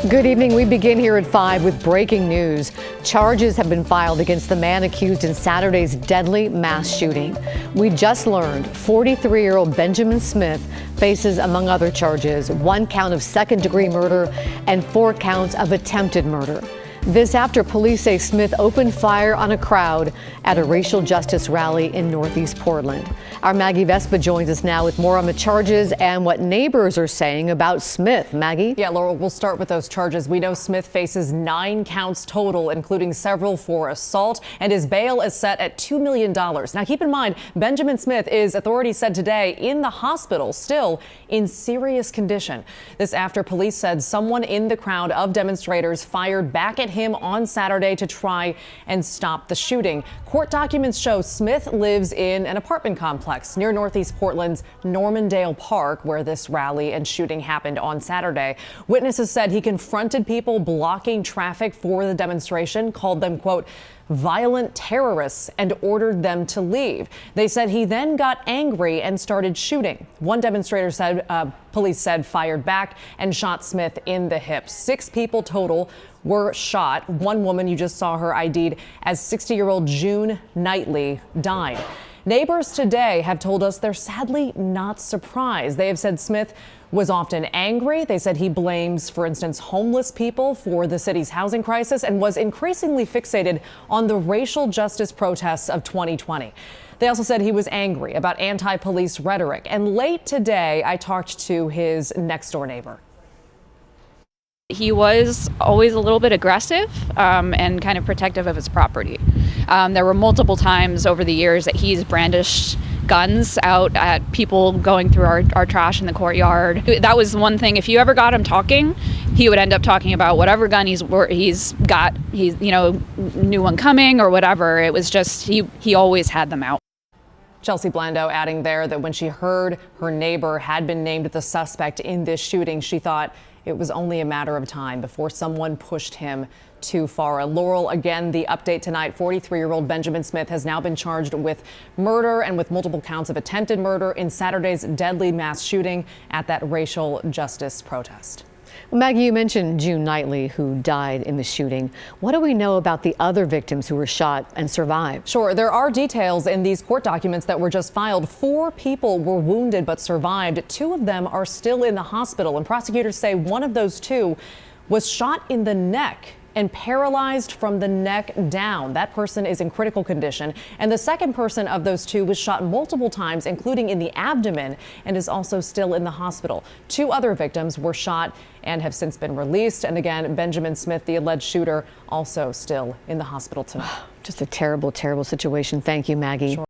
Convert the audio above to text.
Good evening. We begin here at 5 with breaking news. Charges have been filed against the man accused in Saturday's deadly mass shooting. We just learned 43-year-old Benjamin Smith faces, among other charges, 1 count of second-degree murder and 4 counts of attempted murder. This after police say Smith opened fire on a crowd at a racial justice rally in Northeast Portland. Our Maggie Vespa joins us now with more on the charges and what neighbors are saying about Smith. Maggie? Yeah, Laurel, we'll start with those charges. We know Smith faces 9 counts total, including several for assault, and his bail is set at $2 million. Now, keep in mind, Benjamin Smith is, authorities said today, in the hospital, still in serious condition. This after police said someone in the crowd of demonstrators fired back at him on Saturday to try and stop the shooting. Court documents show Smith lives in an apartment complex near Northeast Portland's Normandale Park, where this rally and shooting happened on Saturday. Witnesses said he confronted people blocking traffic for the demonstration, called them, quote, violent terrorists, and ordered them to leave. They said he then got angry and started shooting. One demonstrator said police said fired back and shot Smith in the hip. 6 people total were shot. One woman, you just saw her ID'd as 60-year-old June Knightley, died. Neighbors today have told us they're sadly not surprised. They have said Smith was often angry. They said he blames, for instance, homeless people for the city's housing crisis and was increasingly fixated on the racial justice protests of 2020. They also said he was angry about anti-police rhetoric. And late today, I talked to his next-door neighbor. He was always a little bit aggressive and kind of protective of his property. There were multiple times over the years that he's brandished guns out at people going through our trash in the courtyard. That was one thing. If you ever got him talking, he would end up talking about whatever gun he's got. New one coming or whatever. It was just he always had them out. Chelsea Blando adding there that when she heard her neighbor had been named the suspect in this shooting, she thought it was only a matter of time before someone pushed him too far. Laurel, again, the update tonight, 43-year-old Benjamin Smith has now been charged with murder and with multiple counts of attempted murder in Saturday's deadly mass shooting at that racial justice protest. Well, Maggie, you mentioned June Knightley, who died in the shooting. What do we know about the other victims who were shot and survived? Sure, there are details in these court documents that were just filed. 4 people were wounded but survived. 2 of them are still in the hospital, and prosecutors say one of those 2 was shot in the neck and paralyzed from the neck down. That person is in critical condition. And the second person of those 2 was shot multiple times, including in the abdomen, and is also still in the hospital. 2 other victims were shot and have since been released. And again, Benjamin Smith, the alleged shooter, also still in the hospital tonight. Just a terrible, terrible situation. Thank you, Maggie. Sure.